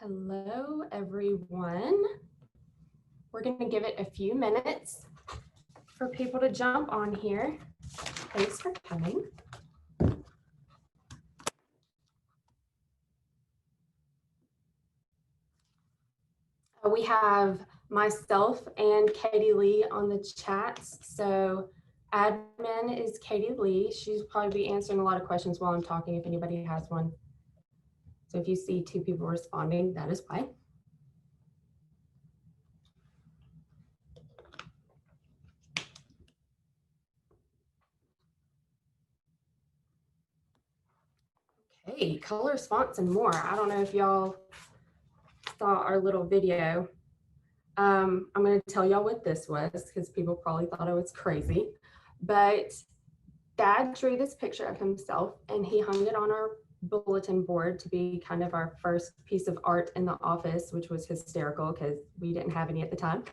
Hello, everyone. We're going to give it a few minutes for people to jump on here. Thanks for coming. We have myself and Katie Lee on the chats. So admin is Katie Lee. She'll probably be answering a lot of questions while I'm talking if anybody has one. So if you see two people responding, that is why. Okay, colors, fonts, and more. I don't know if y'all saw our little video. I'm going to tell y'all what this was because people probably thought I was crazy. But Dad drew this picture of himself and he hung it on our bulletin board to be kind of our first piece of art in the office, which was hysterical because we didn't have any at the time.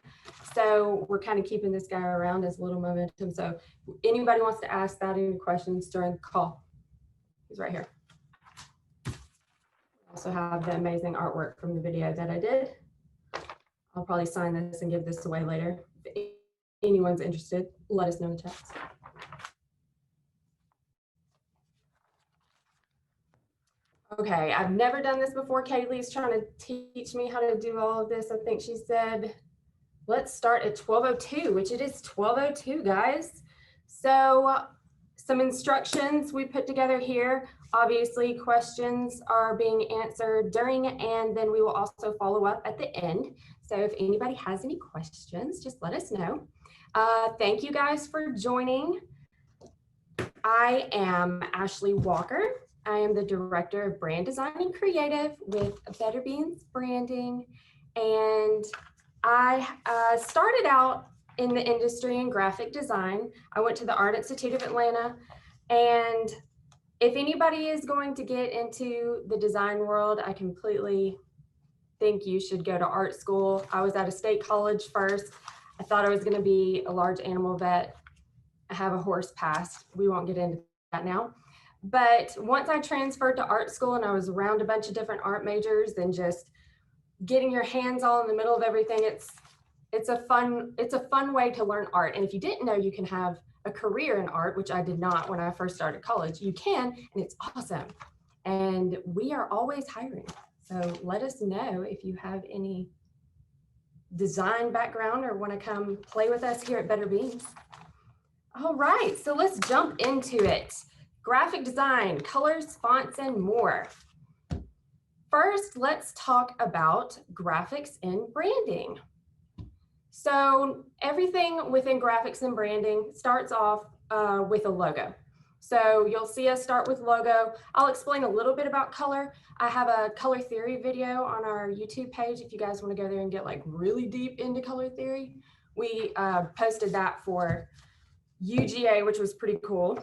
So we're kind of keeping this guy around as a little momentum. So anybody wants to ask that any questions during the call, he's right here. Also have the amazing artwork from the video that I did. I'll probably sign this and give this away later. If anyone's interested, let us know in the chats. Okay, I've never done this before. Kaylee's trying to teach me how to do all of this. I think she said, let's start at 12:02, which it is 12:02, guys. So some instructions we put together here. Obviously, questions are being answered during, and then we will also follow up at the end. So if anybody has any questions, just let us know. Thank you guys for joining. I am Ashley Walker. I am the Director of Brand Design and Creative with Better Beans Branding. And I started out in the industry in graphic design. I went to the Art Institute of Atlanta. And if anybody is going to get into the design world, I completely think you should go to art school. I was at a state college first. I thought I was going to be a large animal vet. I have a horse pass. We won't get into that now. But once I transferred to art school and I was around a bunch of different art majors and just getting your hands all in the middle of everything, it's a fun way to learn art. And if you didn't know you can have a career in art, which I did not when I first started college, you can, and it's awesome. And we are always hiring. So let us know if you have any design background or want to come play with us here at Better Beans. All right, so let's jump into it. Graphic design, colors, fonts, and more. First, let's talk about graphics and branding. So everything within graphics and branding starts off with a logo. So you'll see us start with logo. I'll explain a little bit about color. I have a color theory video on our YouTube page if you guys want to go there and get like really deep into color theory. We posted that for UGA, which was pretty cool.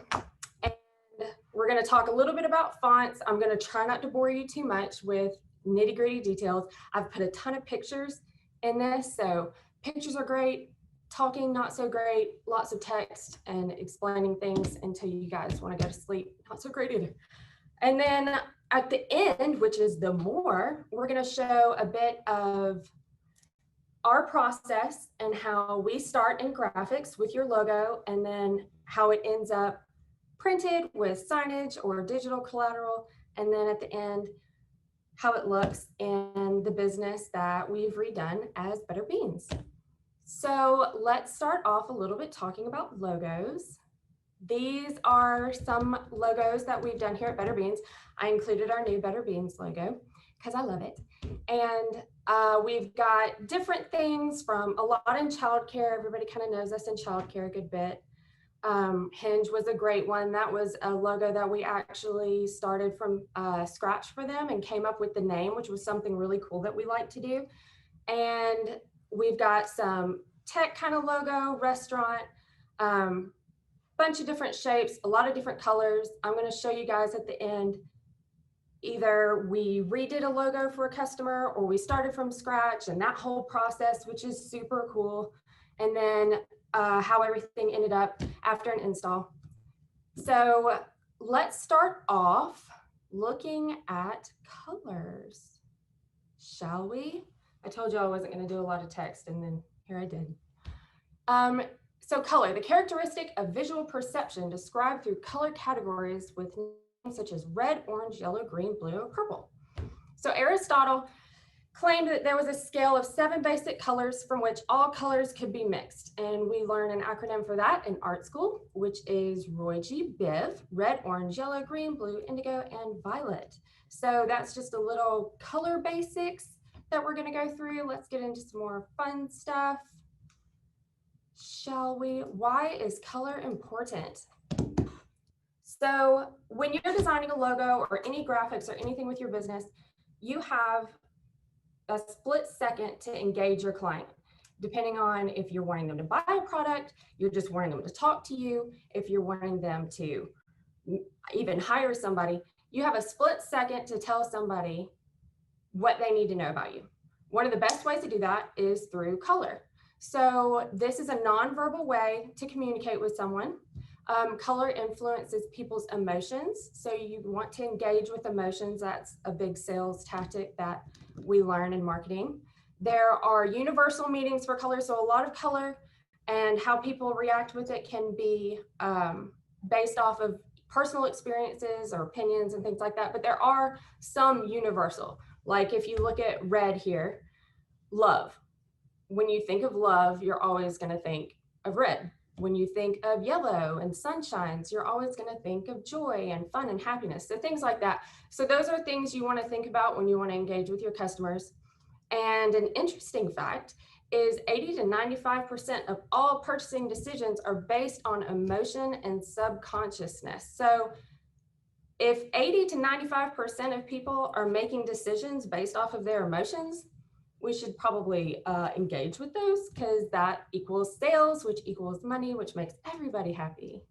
And we're going to talk a little bit about fonts. I'm going to try not to bore you too much with nitty-gritty details. I've put a ton of pictures in this, so pictures are great, talking not so great, lots of text and explaining things until you guys want to go to sleep, not so great either. And then at the end, which is the more, we're going to show a bit of our process and how we start in graphics with your logo and then how it ends up printed with signage or digital collateral, and then at the end, how it looks in the business that we've redone as Better Beans. So let's start off a little bit talking about logos. These are some logos that we've done here at Better Beans. I included our new Better Beans logo because I love it. And we've got different things from a lot in childcare. Everybody kind of knows us in childcare a good bit. Hinge was a great one. That was a logo that we actually started from scratch for them and came up with the name, which was something really cool that we like to do. And we've got some tech kind of logo, restaurant, bunch of different shapes, a lot of different colors. I'm going to show you guys at the end. Either we redid a logo for a customer or we started from scratch and that whole process, which is super cool. And then how everything ended up after an install. So let's start off looking at colors. Shall we? I told you I wasn't going to do a lot of text, and then here I did. So color, the characteristic of visual perception described through color categories with names such as red, orange, yellow, green, blue, or purple. So Aristotle claimed that there was a scale of 7 basic colors from which all colors could be mixed. And we learn an acronym for that in art school, which is Roy G. Biv: red, orange, yellow, green, blue, indigo, and violet. So that's just a little color basics that we're going to go through. Let's get into some more fun stuff. Shall we? Why is color important? So when you're designing a logo or any graphics or anything with your business, you have a split second to engage your client, depending on if you're wanting them to buy a product, you're just wanting them to talk to you, if you're wanting them to even hire somebody, you have a split second to tell somebody what they need to know about you. One of the best ways to do that is through color. So this is a nonverbal way to communicate with someone. Color influences people's emotions. So you want to engage with emotions. That's a big sales tactic that we learn in marketing. There are universal meanings for color. So a lot of color and how people react with it can be based off of personal experiences or opinions and things like that. But there are some universal. Like if you look at red here, love. When you think of love, you're always going to think of red. When you think of yellow and sunshines, you're always going to think of joy and fun and happiness. So things like that. So those are things you want to think about when you want to engage with your customers. And an interesting fact is 80 to 95% of all purchasing decisions are based on emotion and subconsciousness. So if 80 to 95% of people are making decisions based off of their emotions, we should probably engage with those, because that equals sales, which equals money, which makes everybody happy.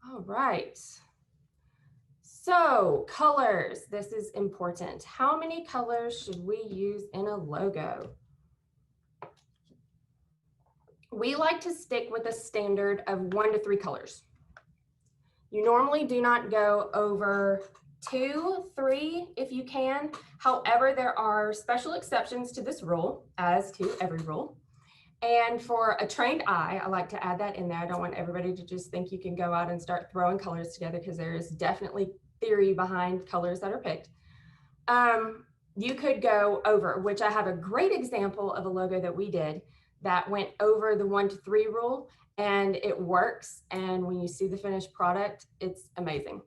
All right. So colors, this is important. How many colors should we use in a logo? We like to stick with a standard of 1 to 3 colors. You normally do not go over 2, 3 if you can. However, there are special exceptions to this rule, as to every rule. And for a trained eye, I like to add that in there. I don't want everybody to just think you can go out and start throwing colors together, because there is definitely theory behind colors that are picked. You could go over, which I have a great example of a logo that we did that went over the 1 to 3 rule, and it works. And when you see the finished product, it's amazing.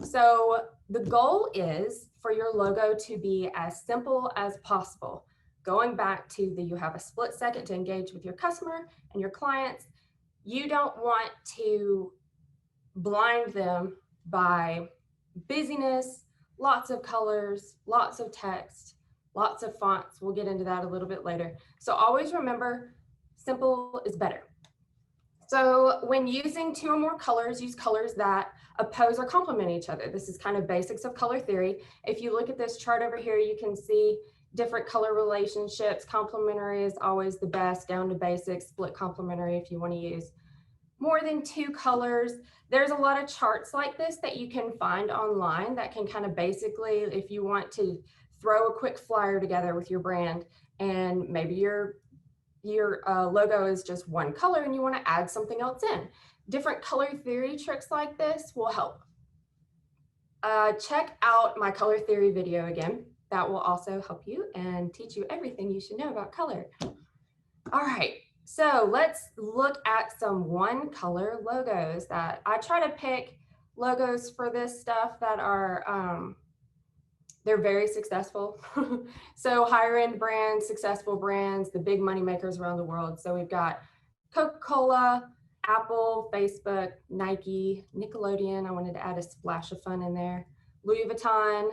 So the goal is for your logo to be as simple as possible. Going back to you have a split second to engage with your customer and your clients. You don't want to blind them by busyness, lots of colors, lots of text, lots of fonts. We'll get into that a little bit later. So always remember, simple is better. So when using 2 or more colors, use colors that oppose or complement each other. This is kind of basics of color theory. If you look at this chart over here, you can see different color relationships. Complementary is always the best, down to basics, split complementary if you want to use more than 2 colors. There's a lot of charts like this that you can find online that can kind of basically, if you want to throw a quick flyer together with your brand, and maybe your logo is just 1 color and you want to add something else in. Different color theory tricks like this will help. Check out my color theory video again. That will also help you and teach you everything you should know about color. All right, so let's look at some 1 color logos. That I try to pick logos for this stuff that are they're very successful. So higher end brands, successful brands, the big money makers around the world. So we've got Coca-Cola, Apple, Facebook, Nike, Nickelodeon. I wanted to add a splash of fun in there. Louis Vuitton,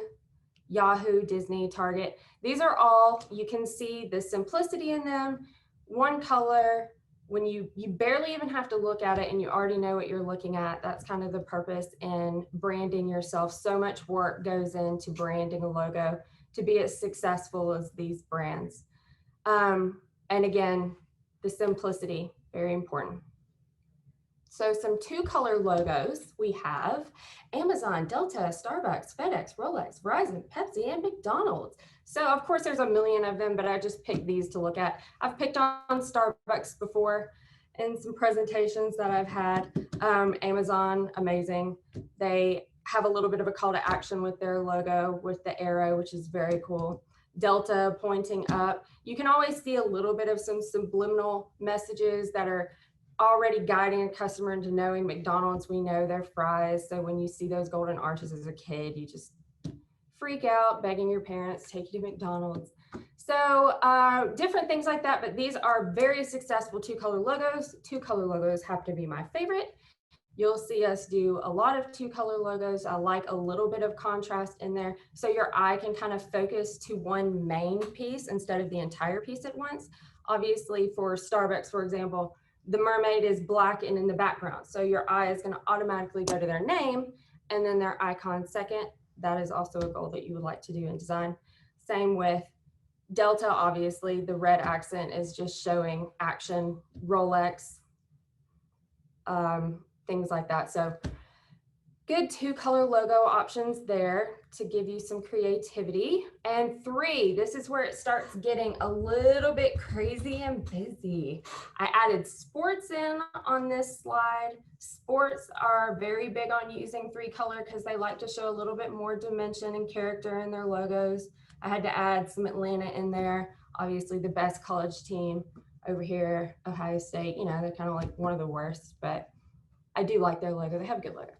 Yahoo, Disney, Target. These are all, you can see the simplicity in them. 1 color. When you barely even have to look at it and you already know what you're looking at. That's kind of the purpose in branding yourself. So much work goes into branding a logo to be as successful as these brands. And again, the simplicity, very important. So some 2-color logos, we have Amazon, Delta, Starbucks, FedEx, Rolex, Verizon, Pepsi, and McDonald's. So of course there's a million of them, but I just picked these to look at. I've picked on Starbucks before in some presentations that I've had. Amazon, amazing. They have a little bit of a call to action with their logo with the arrow, which is very cool. Delta pointing up. You can always see a little bit of some subliminal messages that are already guiding a customer into knowing McDonald's. We know their fries. So when you see those golden arches as a kid, you just freak out, begging your parents to take you to McDonald's. So different things like that, but these are very successful 2-color logos. 2-color logos have to be my favorite. You'll see us do a lot of 2-color logos. I like a little bit of contrast in there so your eye can kind of focus to one main piece instead of the entire piece at once. Obviously for Starbucks, for example, the mermaid is black and in the background. So your eye is going to automatically go to their name and then their icon second. That is also a goal that you would like to do in design. Same with Delta, obviously, the red accent is just showing action, Rolex, things like that. So good 2-color logo options there to give you some creativity. And 3, this is where it starts getting a little bit crazy and busy. I added sports in on this slide. Sports are very big on using 3-color because they like to show a little bit more dimension and character in their logos. I had to add some Atlanta in there. Obviously the best college team over here, Ohio State, you know, they're kind of like one of the worst, but I do like their logo. They have a good logo.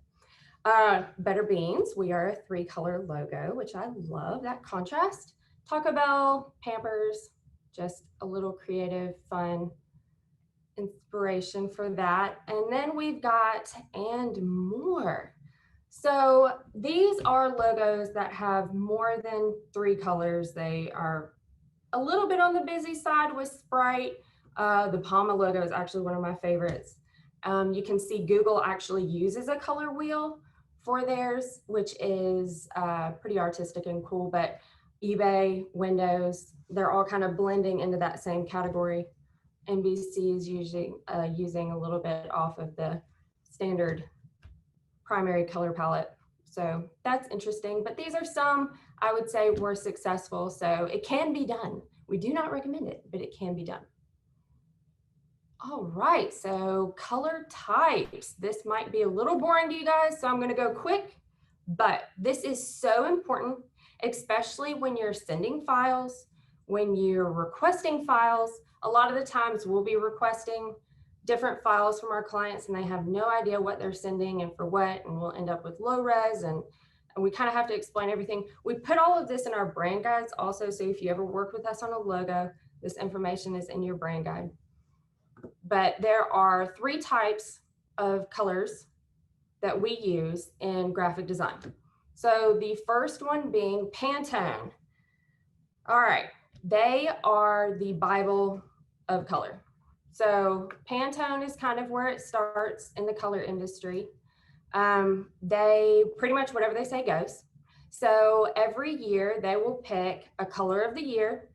Better Beans, we are a 3-color logo, which I love that contrast. Taco Bell, Pampers, just a little creative, fun inspiration for that. And then we've got and more. So these are logos that have more than 3 colors. They are a little bit on the busy side with Sprite. The Palma logo is actually one of my favorites. You can see Google actually uses a color wheel for theirs, which is pretty artistic and cool, but eBay, Windows, they're all kind of blending into that same category. NBC is usually using a little bit off of the standard primary color palette. So that's interesting, but these are some I would say were successful. So it can be done. We do not recommend it, but it can be done. All right, so color types. This might be a little boring to you guys, so I'm gonna go quick, but this is so important, especially when you're sending files, when you're requesting files. A lot of the times we'll be requesting different files from our clients and they have no idea what they're sending and for what, and we'll end up with low res and we kind of have to explain everything. We put all of this in our brand guides also, so if you ever work with us on a logo, this information is in your brand guide. But there are 3 types of colors that we use in graphic design. So the first one being Pantone. All right, they are the Bible of color. So Pantone is kind of where it starts in the color industry. They pretty much whatever they say goes. So every year they will pick a color of the year,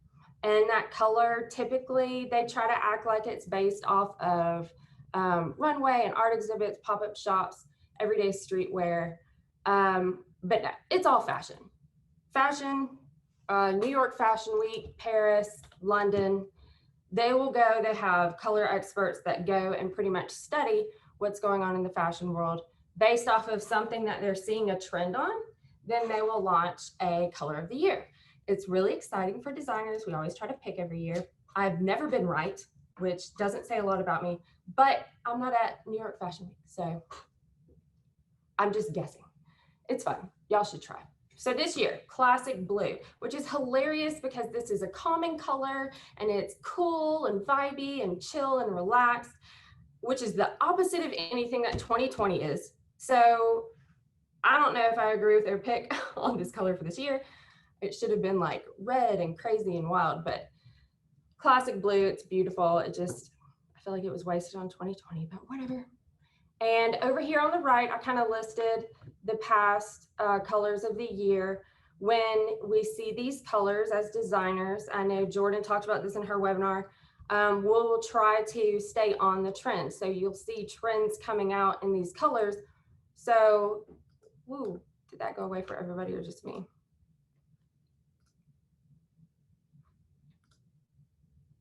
and that color typically they try to act like it's based off of runway and art exhibits, pop-up shops, everyday streetwear. But no, it's all fashion. Fashion, New York Fashion Week, Paris, London, they will go, they have color experts that go and pretty much study what's going on in the fashion world. Based off of something that they're seeing a trend on, then they will launch a color of the year. It's really exciting for designers. We always try to pick every year. I've never been right, which doesn't say a lot about me, but I'm not at New York Fashion Week, so I'm just guessing. It's fun. Y'all should try. So this year, classic blue, which is hilarious because this is a calming color and it's cool and vibey and chill and relaxed, which is the opposite of anything that 2020 is. So I don't know if I agree with their pick on this color for this year. It should have been like red and crazy and wild, but classic blue, it's beautiful. It just, I feel like it was wasted on 2020, but whatever. And over here on the right, I kind of listed the past colors of the year. When we see these colors as designers, I know Jordan talked about this in her webinar. we'll try to stay on the trend. So you'll see trends coming out in these colors. So, woo, did that go away for everybody or just me?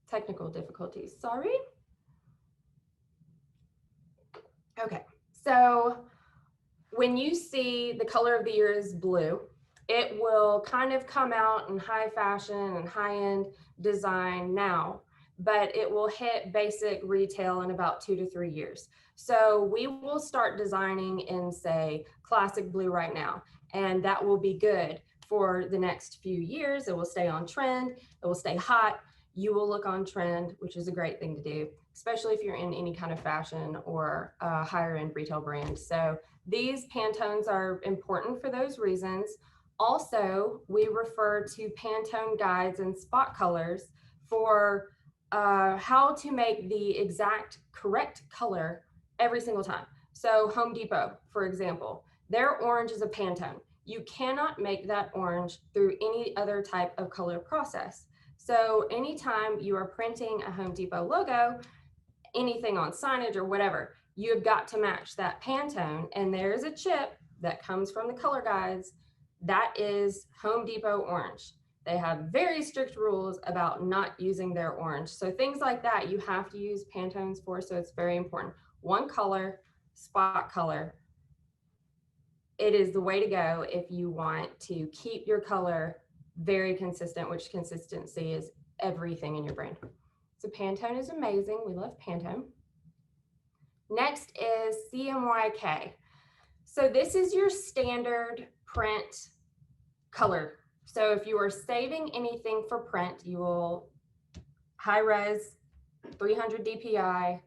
Technical difficulties, sorry. Okay, so when you see the color of the year is blue, it will kind of come out in high fashion and high-end design now, but it will hit basic retail in about 2 to 3 years. So we will start designing in, say, classic blue right now, and that will be good for the next few years. It will stay on trend, it will stay hot. You will look on trend, which is a great thing to do, especially if you're in any kind of fashion or higher end retail brand. So these Pantones are important for those reasons. Also, we refer to Pantone guides and spot colors for how to make the exact correct color every single time. So Home Depot, for example, their orange is a Pantone. You cannot make that orange through any other type of color process. So anytime you are printing a Home Depot logo, anything on signage or whatever, you have got to match that Pantone. And there's a chip that comes from the color guides that is Home Depot orange. They have very strict rules about not using their orange. So things like that, you have to use Pantones for, so it's very important. One color, spot color. It is the way to go if you want to keep your color very consistent, which consistency is everything in your brand. So Pantone is amazing. We love Pantone. Next is CMYK. So this is your standard print color. So if you are saving anything for print, you will high res, 300 DPI,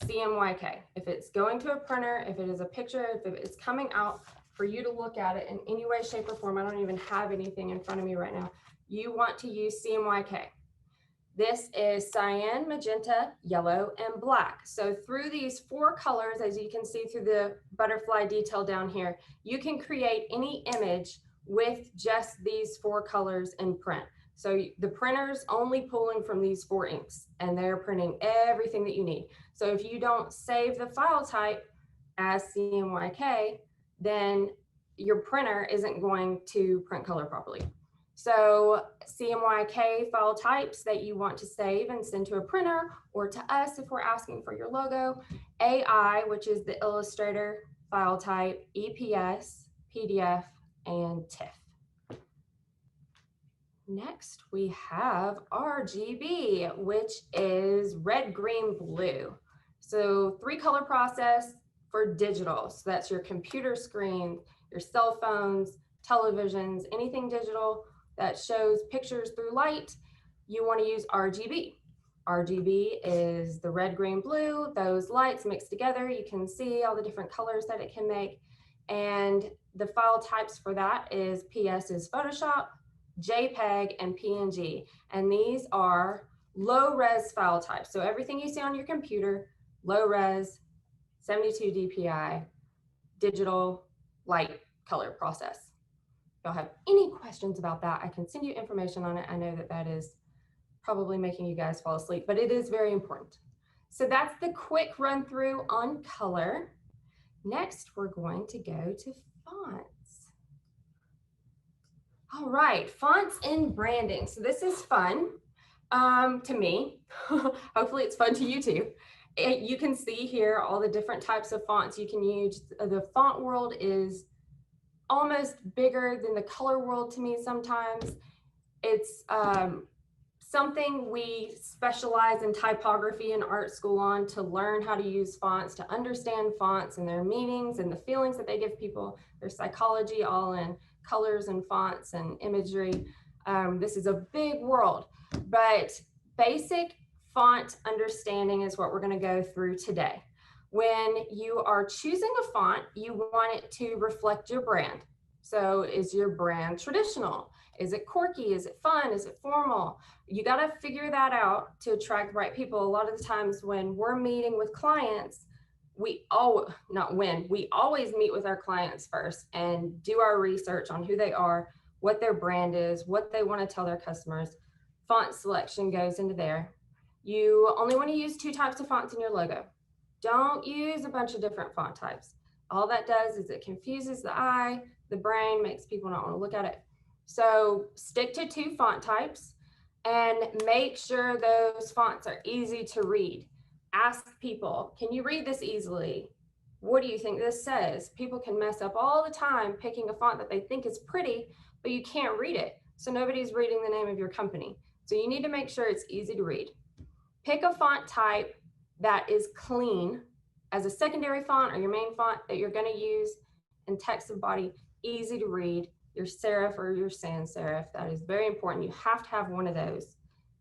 CMYK. If it's going to a printer, if it is a picture, if it's coming out for you to look at it in any way, shape, or form, I don't even have anything in front of me right now, you want to use CMYK. This is cyan, magenta, yellow, and black. So through these 4 colors, as you can see through the butterfly detail down here, you can create any image with just these 4 colors in print. So the printer's only pulling from these 4 inks, and they're printing everything that you need. So if you don't save the file type as CMYK, then your printer isn't going to print color properly. So CMYK file types that you want to save and send to a printer or to us if we're asking for your logo, AI, which is the Illustrator file type, EPS, PDF, and TIFF. Next, we have RGB, which is red, green, blue. So 3 color process for digital. So that's your computer screen, your cell phones, televisions, anything digital that shows pictures through light, you want to use RGB. RGB is the red, green, blue, those lights mixed together. You can see all the different colors that it can make. And the file types for that is PS is Photoshop, JPEG, and PNG. And these are low res file types. So everything you see on your computer, low res, 72 DPI, digital, light color process. If y'all have any questions about that, I can send you information on it. I know that that is probably making you guys fall asleep, but it is very important. So that's the quick run through on color. Next, we're going to go to fonts. All right, fonts and branding. So this is fun to me. Hopefully it's fun to you too. You can see here all the different types of fonts you can use. The font world is almost bigger than the color world to me sometimes. It's something we specialize in typography and art school on to learn how to use fonts, to understand fonts and their meanings and the feelings that they give people, their psychology, all in colors and fonts and imagery. This is a big world, but basic font understanding is what we're going to go through today. When you are choosing a font, you want it to reflect your brand. So is your brand traditional? Is it quirky? Is it fun? Is it formal? You got to figure that out to attract the right people. A lot of the times when we're meeting with clients, we always meet with our clients first and do our research on who they are, what their brand is, what they want to tell their customers. Font selection goes into there. You only want to use 2 types of fonts in your logo. Don't use a bunch of different font types. All that does is it confuses the eye, the brain, makes people not want to look at it. So stick to 2 font types and make sure those fonts are easy to read. Ask people, can you read this easily? What do you think this says? People can mess up all the time picking a font that they think is pretty, but you can't read it. So nobody's reading the name of your company. So you need to make sure it's easy to read. Pick a font type that is clean as a secondary font or your main font that you're going to use, and text and body easy to read, your serif or your sans serif. That is very important. You have to have one of those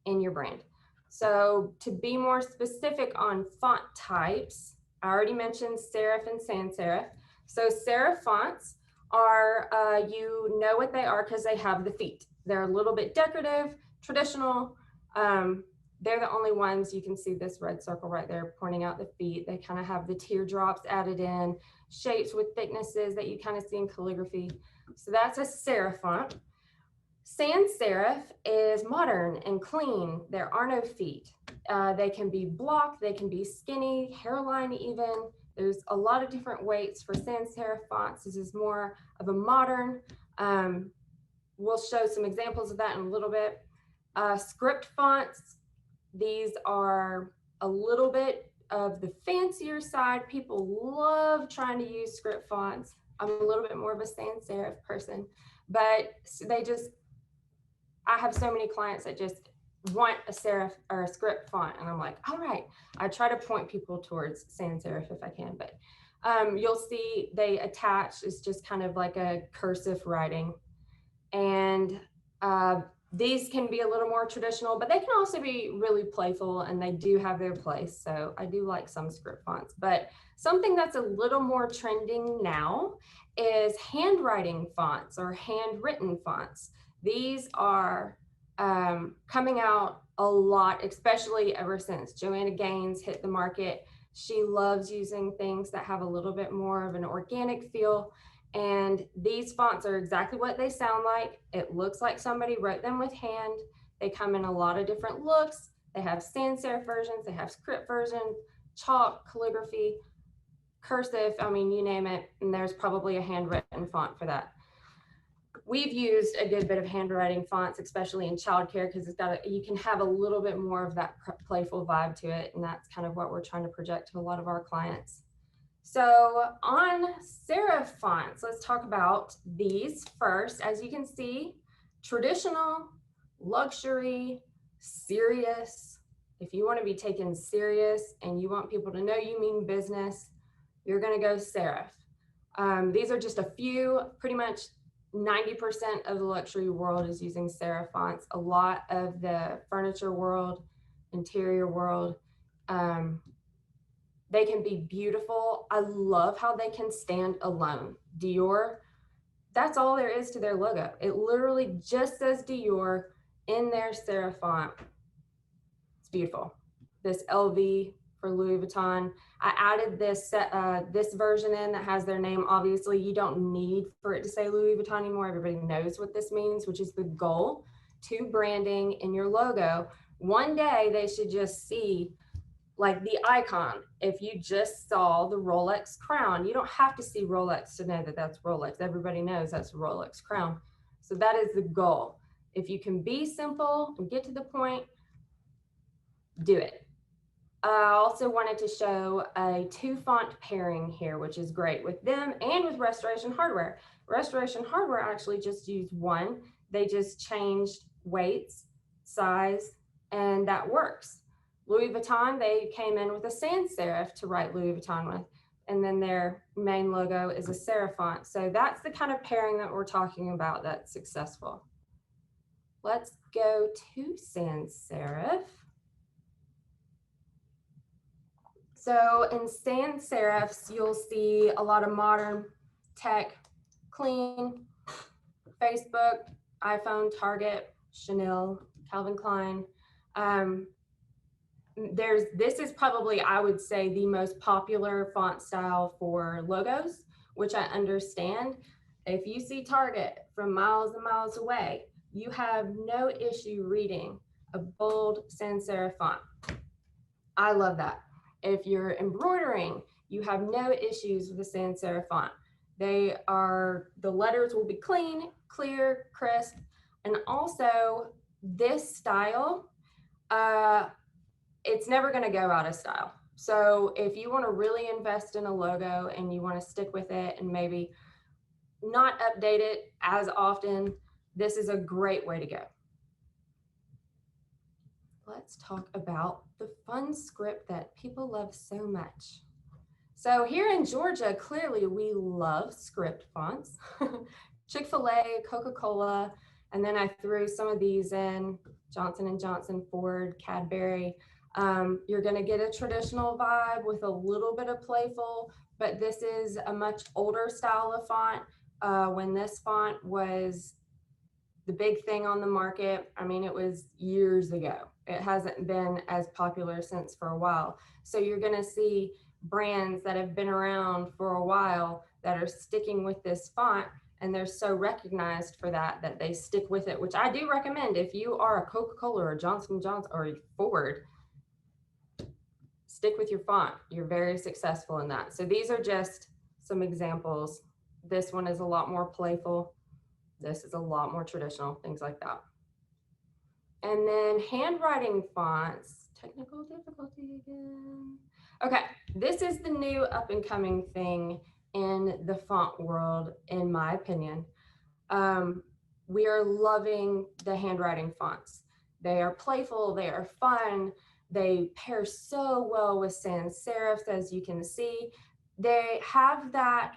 in your brand. So to be more specific on font types, I already mentioned serif and sans serif. So serif fonts are, you know what they are because they have the feet. They're a little bit decorative, traditional. They're the only ones. You can see this red circle right there pointing out the feet. They kind of have the teardrops added in, shapes with thicknesses that you kind of see in calligraphy. So that's a serif font. Sans serif is modern and clean. There are no feet. They can be block, they can be skinny, hairline even. There's a lot of different weights for sans serif fonts. This is more of a modern. We'll show some examples of that in a little bit. Script fonts, these are a little bit of the fancier side. People love trying to use script fonts. I'm a little bit more of a sans serif person, but I have so many clients that just want a serif or a script font, and I'm like, all right. I try to point people towards sans serif if I can, but you'll see they attach. It's just kind of like a cursive writing, and these can be a little more traditional, but they can also be really playful, and they do have their place. So I do like some script fonts, but something that's a little more trending now is handwriting fonts or handwritten fonts. These are coming out a lot, especially ever since Joanna Gaines hit the market. She loves using things that have a little bit more of an organic feel. And these fonts are exactly what they sound like. It looks like somebody wrote them with hand. They come in a lot of different looks. They have sans serif versions, they have script versions, chalk, calligraphy, cursive, I mean, you name it. And there's probably a handwritten font for that. We've used a good bit of handwriting fonts, especially in childcare, because you can have a little bit more of that playful vibe to it. And that's kind of what we're trying to project to a lot of our clients. So on serif fonts, let's talk about these first. As you can see, traditional, luxury, serious. If you want to be taken serious and you want people to know you mean business, you're going to go serif. These are just a few. Pretty much 90% of the luxury world is using serif fonts. A lot of the furniture world, interior world, they can be beautiful. I love how they can stand alone. Dior, that's all there is to their logo. It literally just says Dior in their serif font. It's beautiful. This LV for Louis Vuitton. I added this version in that has their name. Obviously, you don't need for it to say Louis Vuitton anymore. Everybody knows what this means, which is the goal to branding in your logo. One day they should just see like the icon. If you just saw the Rolex crown, you don't have to see Rolex to know that that's Rolex. Everybody knows that's a Rolex crown. So that is the goal. If you can be simple and get to the point, do it. I also wanted to show a 2 font pairing here, which is great with them and with Restoration Hardware. Restoration Hardware actually just used one. They just changed weights, size, and that works. Louis Vuitton, they came in with a sans serif to write Louis Vuitton with, and then their main logo is a serif font. So that's the kind of pairing that we're talking about that's successful. Let's go to sans serif. So in sans serifs, you'll see a lot of modern tech, clean, Facebook, iPhone, Target, Chanel, Calvin Klein. This is probably, I would say, the most popular font style for logos, which I understand. If you see Target from miles and miles away, you have no issue reading a bold sans serif font. I love that. If you're embroidering, you have no issues with the sans serif font. The letters will be clean, clear, crisp, and also this style, it's never going to go out of style. So if you want to really invest in a logo and you want to stick with it and maybe not update it as often, this is a great way to go. Let's talk about the fun script that people love so much. So here in Georgia, clearly we love script fonts. Chick-fil-A, Coca-Cola, and then I threw some of these in, Johnson & Johnson, Ford, Cadbury. You're gonna get a traditional vibe with a little bit of playful, but this is a much older style of font. When this font was the big thing on the market, I mean, it was years ago. It hasn't been as popular since for a while. So you're gonna see brands that have been around for a while that are sticking with this font, and they're so recognized for that they stick with it, which I do recommend. If you are a Coca-Cola or Johnson & Johnson or Ford, stick with your font. You're very successful in that. So these are just some examples. This one is a lot more playful. This is a lot more traditional, things like that. And then handwriting fonts, technical difficulty again. Okay, this is the new up and coming thing in the font world, in my opinion. We are loving the handwriting fonts. They are playful, they are fun, they pair so well with sans serifs, as you can see. They have that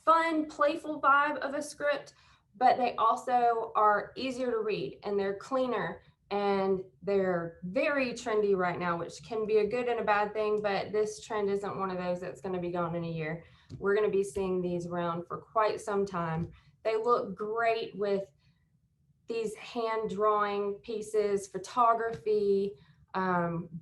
fun, playful vibe of a script, but they also are easier to read and they're cleaner and they're very trendy right now, which can be a good and a bad thing, but this trend isn't one of those that's going to be gone in a year. We're going to be seeing these around for quite some time. They look great with these hand drawing pieces, photography,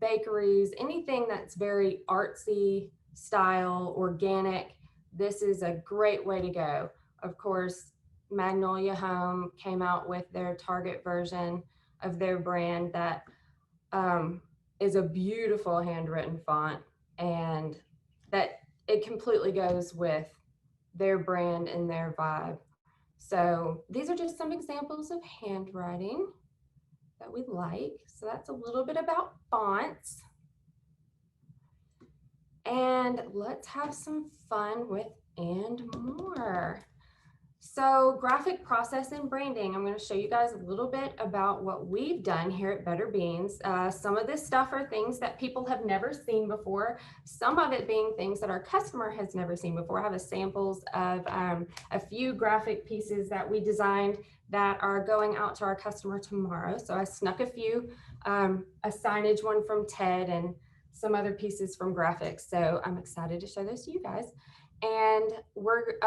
bakeries, anything that's very artsy style, organic. This is a great way to go. Of course, Magnolia Home came out with their Target version of their brand that is a beautiful handwritten font, and that it completely goes with their brand and their vibe. So these are just some examples of handwriting that we like. So that's a little bit about fonts. And let's have some fun with and more. So graphic process and branding, I'm going to show you guys a little bit about what we've done here at Better Beans. Some of this stuff are things that people have never seen before, some of it being things that our customer has never seen before. I have samples of a few graphic pieces that we designed that are going out to our customer tomorrow. So I snuck a few, a signage one from Ted and some other pieces from graphics. So I'm excited to show those to you guys. And we're,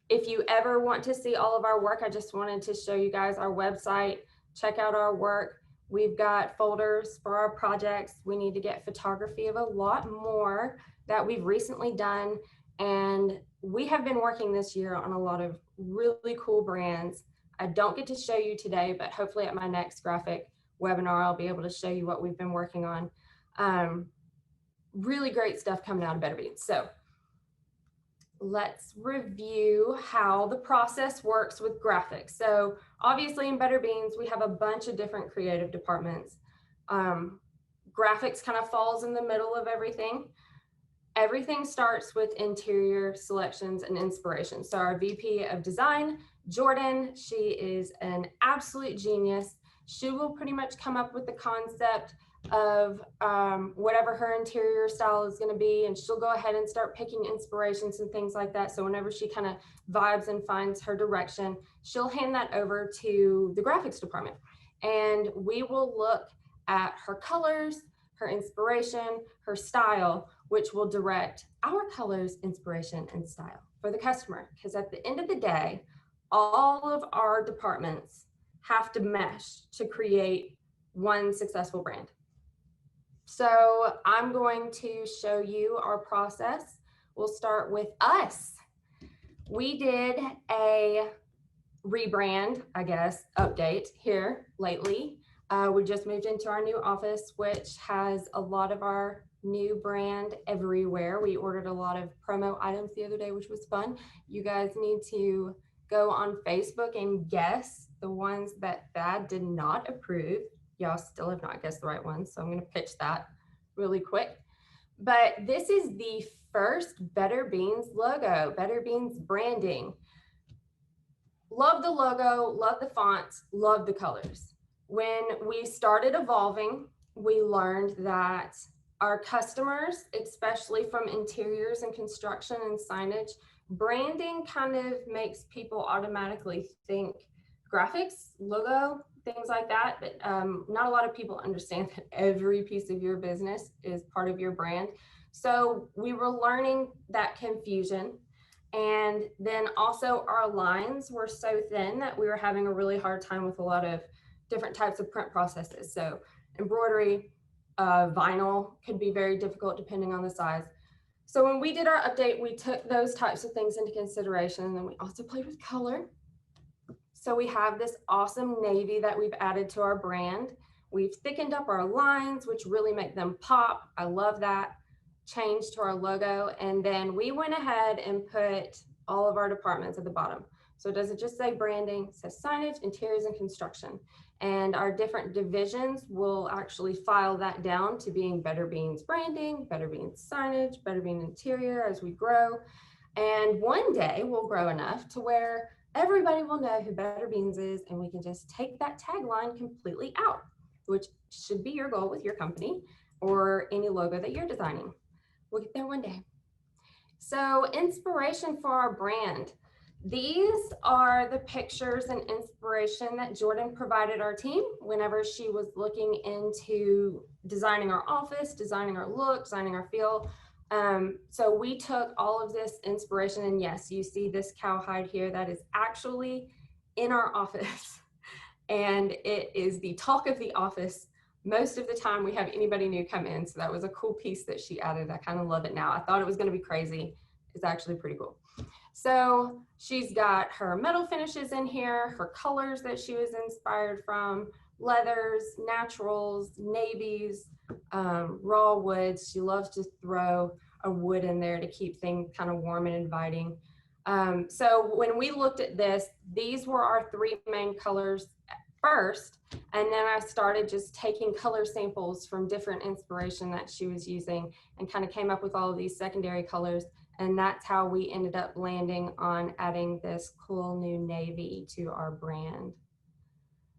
if you ever want to see all of our work, I just wanted to show you guys our website. Check out our work. We've got folders for our projects. We need to get photography of a lot more that we've recently done. And we have been working this year on a lot of really cool brands. I don't get to show you today, but hopefully at my next graphic webinar, I'll be able to show you what we've been working on. Really great stuff coming out of Better Beans. So let's review how the process works with graphics. So obviously in Better Beans, we have a bunch of different creative departments. Graphics kind of falls in the middle of everything. Everything starts with interior selections and inspiration. So our VP of design, Jordan, she is an absolute genius. She will pretty much come up with the concept of whatever her interior style is going to be, and she'll go ahead and start picking inspirations and things like that. So whenever she kind of vibes and finds her direction, she'll hand that over to the graphics department, and we will look at her colors, her inspiration, her style, which will direct our colors, inspiration, and style for the customer. Because at the end of the day, all of our departments have to mesh to create one successful brand. So I'm going to show you our process. We'll start with us. We did a rebrand, I guess, update here lately. We just moved into our new office, which has a lot of our new brand everywhere. We ordered a lot of promo items the other day, which was fun. You guys need to go on Facebook and guess the ones that Thad did not approve. Y'all still have not guessed the right ones, so I'm going to pitch that really quick. But this is the first Better Beans logo, Better Beans branding. Love the logo, love the fonts, love the colors. When we started evolving, we learned that our customers, especially from interiors and construction and signage, branding kind of makes people automatically think graphics, logo, things like that. But not a lot of people understand that every piece of your business is part of your brand. So we were learning that confusion. And then also our lines were so thin that we were having a really hard time with a lot of different types of print processes. So embroidery, vinyl could be very difficult depending on the size. So when we did our update, we took those types of things into consideration. And then we also played with color. So we have this awesome navy that we've added to our brand. We've thickened up our lines, which really make them pop. I love that. Change to our logo, and then we went ahead and put all of our departments at the bottom. So it doesn't just say branding, it says signage, interiors, and construction. And our different divisions will actually file that down to being Better Beans branding, Better Beans signage, Better Beans interior as we grow. And one day we'll grow enough to where everybody will know who Better Beans is, and we can just take that tagline completely out, which should be your goal with your company or any logo that you're designing. We'll get there one day. So inspiration for our brand. These are the pictures and inspiration that Jordan provided our team whenever she was looking into designing our office, designing our look, designing our feel. So we took all of this inspiration, and yes, you see this cowhide here that is actually in our office. And it is the talk of the office most of the time we have anybody new come in. So that was a cool piece that she added. I kind of love it now. I thought it was going to be crazy. It's actually pretty cool. So she's got her metal finishes in here, her colors that she was inspired from, leathers, naturals, navies, raw woods. She loves to throw a wood in there to keep things kind of warm and inviting. So when we looked at this, these were our three main colors first, and then I started just taking color samples from different inspiration that she was using and kind of came up with all of these secondary colors, and that's how we ended up landing on adding this cool new navy to our brand.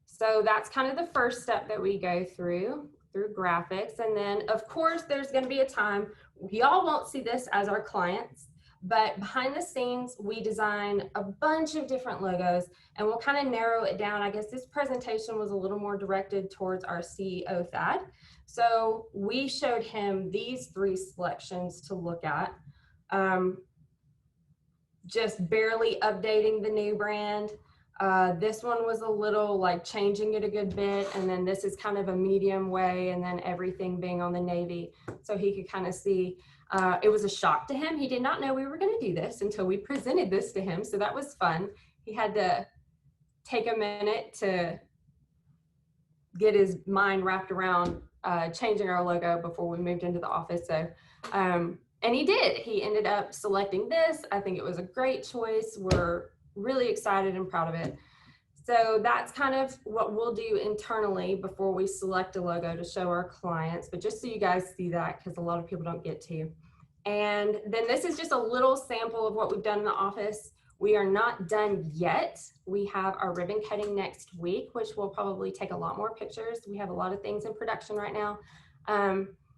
So that's kind of the first step that we go through graphics, and then of course there's going to be a time y'all won't see this as our clients, but behind the scenes, we design a bunch of different logos, and we'll kind of narrow it down. I guess this presentation was a little more directed towards our CEO, Thad. So we showed him these three selections to look at. Just barely updating the new brand. This one was a little like changing it a good bit, and then this is kind of a medium way, and then everything being on the navy, so he could kind of see. It was a shock to him. He did not know we were going to do this until we presented this to him, so that was fun. He had to take a minute to get his mind wrapped around changing our logo before we moved into the office. So, and he did. He ended up selecting this. I think it was a great choice. We're really excited and proud of it. So that's kind of what we'll do internally before we select a logo to show our clients, but just so you guys see that, because a lot of people don't get to. And then this is just a little sample of what we've done in the office. We are not done yet. We have our ribbon cutting next week, which will probably take a lot more pictures. We have a lot of things in production right now.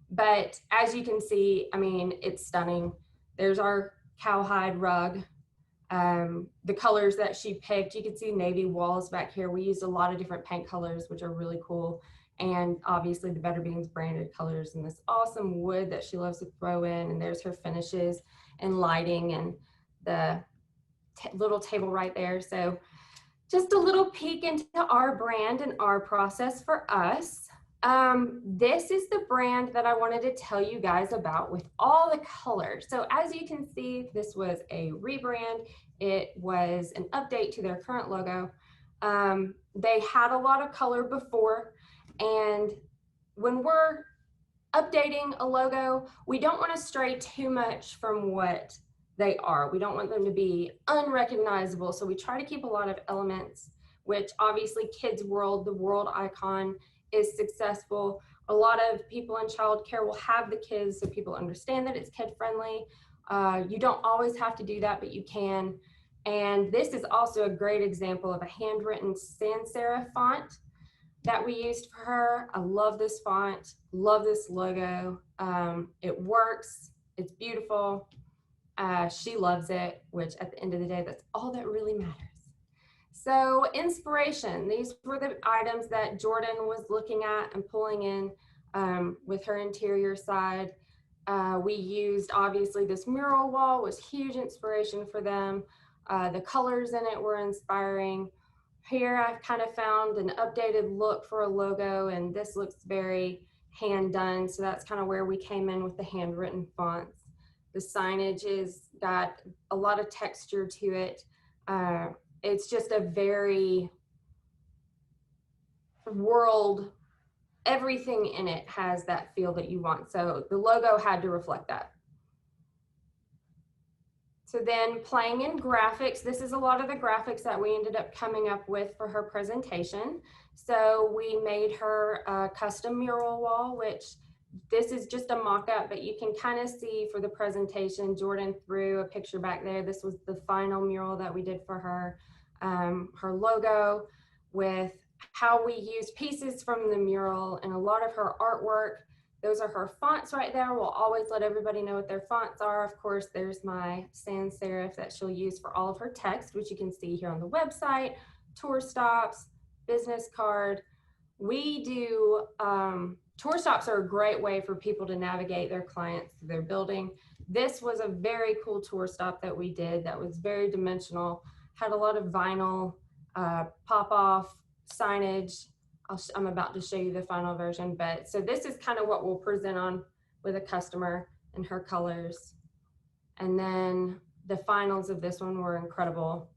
But as you can see, I mean, it's stunning. There's our cowhide rug. The colors that she picked, you can see navy walls back here. We used a lot of different paint colors, which are really cool. And obviously the Better Beans branded colors and this awesome wood that she loves to throw in. And there's her finishes and lighting and the little table right there. So just a little peek into our brand and our process for us. This is the brand that I wanted to tell you guys about with all the colors. So as you can see, this was a rebrand. It was an update to their current logo. They had a lot of color before, and when we're updating a logo, we don't want to stray too much from what they are. We don't want them to be unrecognizable. So we try to keep a lot of elements, which obviously Kids World, the world icon, is successful. A lot of people in childcare will have the kids so people understand that it's kid friendly. You don't always have to do that, but you can. And this is also a great example of a handwritten sans serif font that we used for her. I love this font, love this logo. It works, it's beautiful. She loves it, which at the end of the day, that's all that really matters. So inspiration, these were the items that Jordan was looking at and pulling in with her interior side. We used, obviously, this mural wall was huge inspiration for them. The colors in it were inspiring. Here I've kind of found an updated look for a logo, and this looks very hand done. So that's kind of where we came in with the handwritten fonts. The signage is got a lot of texture to it. It's just a very world, everything in it has that feel that you want. So the logo had to reflect that. So then playing in graphics, this is a lot of the graphics that we ended up coming up with for her presentation. So we made her a custom mural wall, which this is just a mock-up, but you can kind of see for the presentation, Jordan threw a picture back there. This was the final mural that we did for her, her logo with how we use pieces from the mural and a lot of her artwork. Those are her fonts right there. We'll always let everybody know what their fonts are. Of course, there's my sans serif that she'll use for all of her text, which you can see here on the website, tour stops, business card. We do, tour stops are a great way for people to navigate their clients through their building. This was a very cool tour stop that we did that was very dimensional, had a lot of vinyl, pop-off signage. I'm about to show you the final version, but so this is kind of what we'll present on with a customer and her colors. And then the finals of this one were incredible.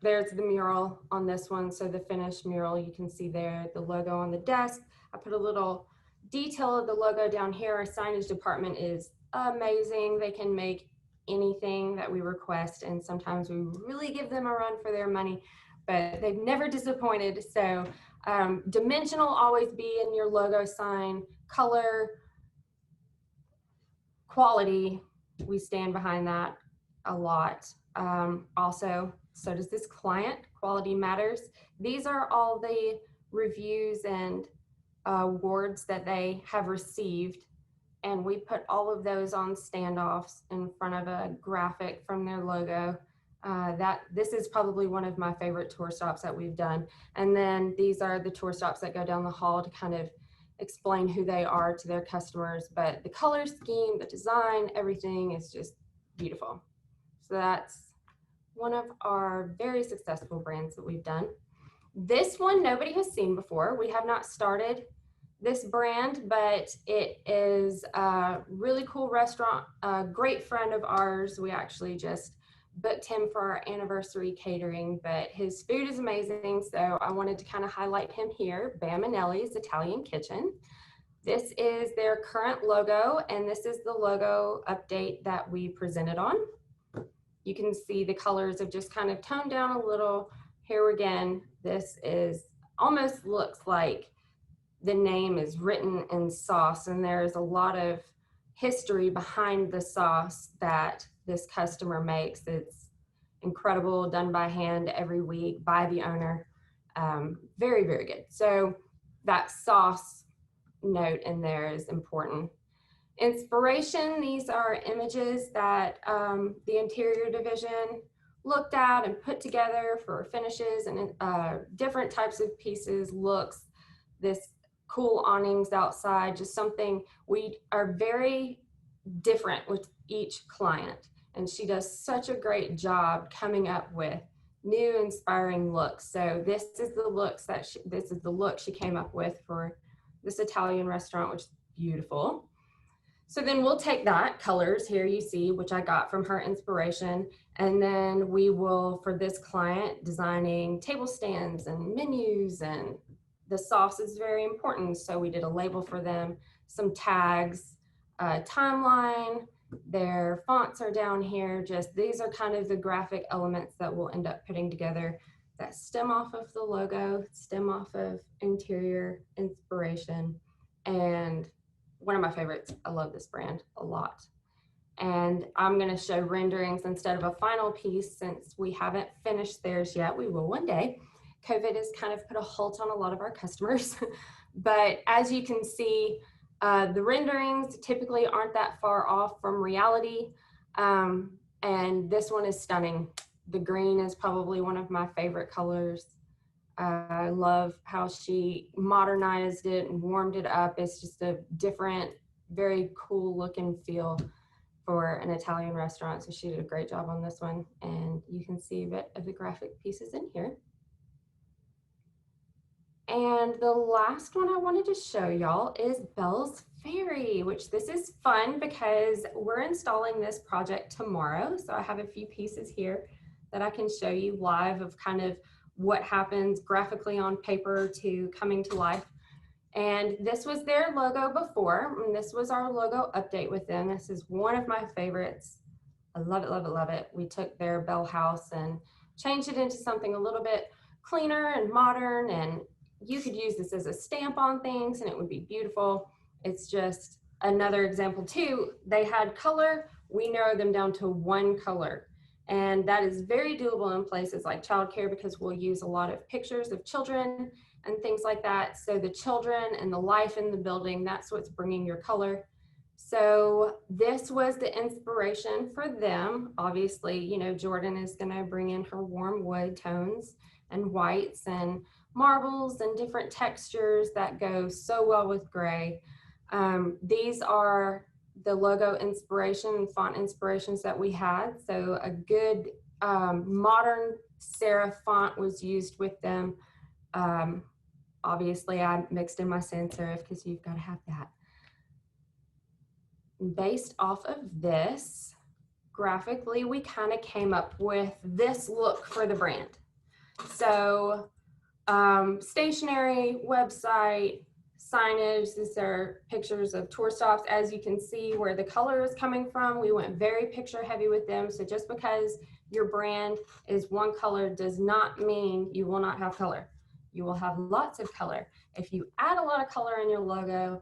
There's the mural on this one. So the finished mural, you can see there, the logo on the desk. I put a little detail of the logo down here. Our signage department is amazing. They can make anything that we request, and sometimes we really give them a run for their money, but they've never disappointed. So dimensional, always be in your logo sign. Color, quality, we stand behind that a lot. Also, so does this client, quality matters. These are all the reviews and awards that they have received, and we put all of those on standoffs in front of a graphic from their logo. This is probably one of my favorite tour stops that we've done. And then these are the tour stops that go down the hall to kind of explain who they are to their customers. But the color scheme, the design, everything is just beautiful. So that's one of our very successful brands that we've done. This one nobody has seen before. We have not started this brand, but it is a really cool restaurant, a great friend of ours. We actually just booked him for our anniversary catering, but his food is amazing. So I wanted to kind of highlight him here, Bam and Ellie's Italian Kitchen. This is their current logo, and this is the logo update that we presented on. You can see the colors have just kind of toned down a little. Here again, this is almost looks like the name is written in sauce, and there's a lot of history behind the sauce that this customer makes. It's incredible, done by hand every week by the owner. Very, very good. So that sauce note in there is important. Inspiration, these are images that the interior division looked at and put together for finishes and different types of pieces, looks, this cool awnings outside, just something. We are very different with each client, and she does such a great job coming up with new inspiring looks. So this is the looks that this is the look she came up with for this Italian restaurant, which is beautiful. So then we'll take that colors here you see, which I got from her inspiration. And then we will, for this client, designing table stands and menus, and the sauce is very important. So we did a label for them, some tags, timeline, their fonts are down here. Just these are kind of the graphic elements that we'll end up putting together that stem off of the logo, stem off of interior inspiration. And one of my favorites, I love this brand a lot. And I'm going to show renderings instead of a final piece since we haven't finished theirs yet. We will one day. COVID has kind of put a halt on a lot of our customers. But as you can see, the renderings typically aren't that far off from reality. And this one is stunning. The green is probably one of my favorite colors. I love how she modernized it and warmed it up. It's just a different, very cool look and feel for an Italian restaurant. So she did a great job on this one. And you can see a bit of the graphic pieces in here. And the last one I wanted to show y'all is Belle's Fairy, which this is fun because we're installing this project tomorrow. So I have a few pieces here that I can show you live of kind of what happens graphically on paper to coming to life. And this was their logo before, and this was our logo update with them. This is one of my favorites. I love it, love it, love it. We took their Belle house and changed it into something a little bit cleaner and modern, and you could use this as a stamp on things and it would be beautiful. It's just another example too. They had color, we narrowed them down to one color. And that is very doable in places like childcare because we'll use a lot of pictures of children and things like that. So the children and the life in the building, that's what's bringing your color. So this was the inspiration for them. Obviously, you know, Jordan is gonna bring in her warm wood tones and whites and marbles and different textures that go so well with gray. These are the logo inspiration and font inspirations that we had. So a good modern serif font was used with them. Obviously I mixed in my sans serif because you've got to have that. Based off of this, graphically, we kind of came up with this look for the brand. So stationery, website, signage, these are pictures of tour stops. As you can see where the color is coming from, we went very picture heavy with them. So just because your brand is one color does not mean you will not have color. You will have lots of color. If you add a lot of color in your logo,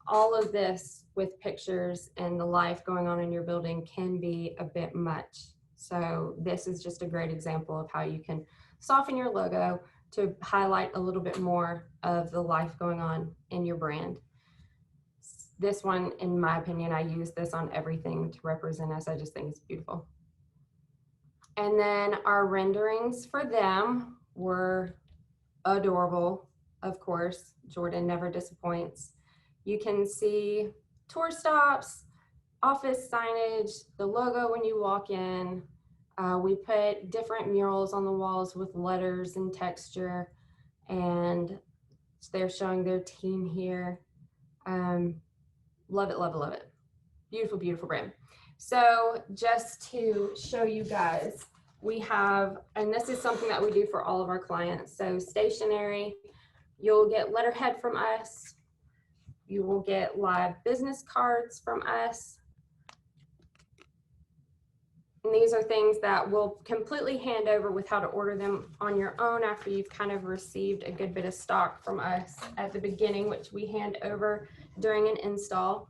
all of this with pictures and the life going on in your building can be a bit much. So this is just a great example of how you can soften your logo to highlight a little bit more of the life going on in your brand. This one, in my opinion, I use this on everything to represent us. I just think it's beautiful. And then our renderings for them were adorable. Of course, Jordan never disappoints. You can see tour stops, office signage, the logo when you walk in. We put different murals on the walls with letters and texture, and they're showing their team here. Love it, love it, love it. Beautiful, beautiful brand. So just to show you guys, we have, and this is something that we do for all of our clients. So stationery, you'll get letterhead from us. You will get live business cards from us. And these are things that we'll completely hand over with how to order them on your own after you've kind of received a good bit of stock from us at the beginning, which we hand over during an install.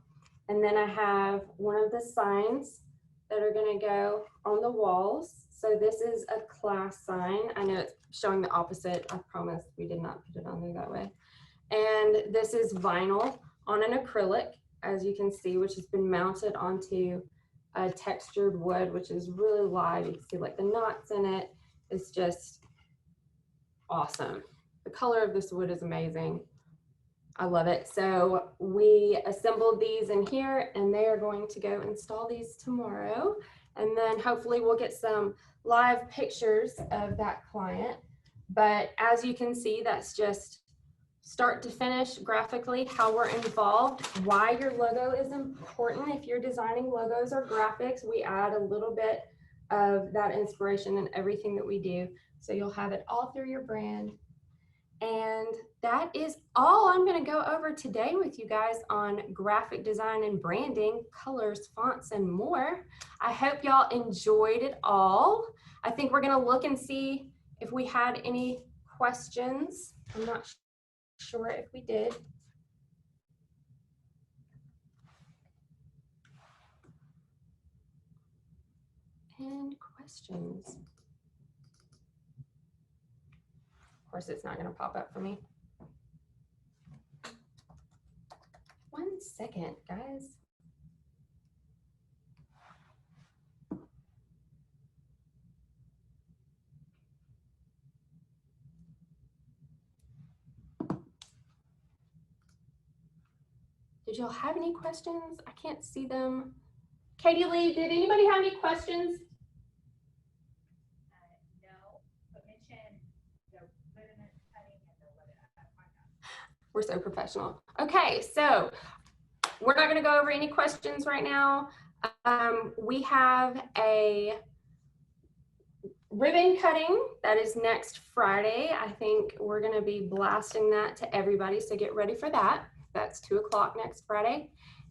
And then I have one of the signs that are going to go on the walls. So this is a class sign. I know it's showing the opposite. I promise we did not put it on there that way. And this is vinyl on an acrylic, as you can see, which has been mounted onto a textured wood, which is really live. You can see like the knots in it. It's just awesome. The color of this wood is amazing. I love it. So we assembled these in here and they are going to go install these tomorrow. And then hopefully we'll get some live pictures of that client. But as you can see, that's just start to finish graphically, how we're involved, why your logo is important. If you're designing logos or graphics, we add a little bit of that inspiration in everything that we do. So you'll have it all through your brand. And that is all I'm going to go over today with you guys on graphic design and branding, colors, fonts, and more. I hope y'all enjoyed it all. I think we're going to look and see if we had any questions. I'm not sure if we did. And questions. Of course, it's not going to pop up for me. 1 second, guys. Did y'all have any questions? I can't see them. Katie Lee, did anybody have any questions? No, but mention the ribbon cutting and the ribbon. We're so professional. Okay, so we're not going to go over any questions right now. We have a ribbon cutting that is next Friday. I think we're going to be blasting that to everybody, so get ready for that. That's 2 o'clock next Friday.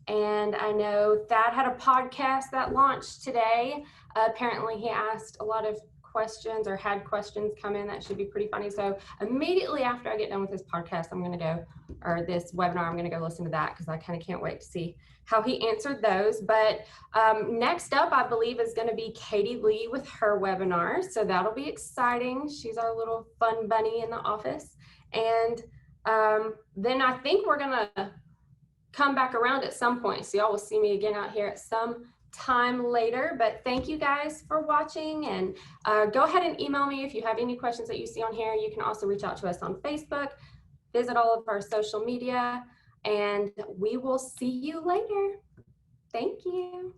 And I know Thad had a podcast that launched today. Apparently he asked a lot of questions or had questions come in that should be pretty funny. So immediately after I get done with this podcast, I'm going to go, or this webinar, I'm going to go listen to that because I kind of can't wait to see how he answered those. But next up, I believe, is going to be Katie Lee with her webinar. So that'll be exciting. She's our little fun bunny in the office. And then I think we're going to come back around at some point. So y'all will see me again out here at some time later. But thank you guys for watching, and go ahead and email me if you have any questions that you see on here. You can also reach out to us on Facebook, visit all of our social media, and we will see you later. Thank you.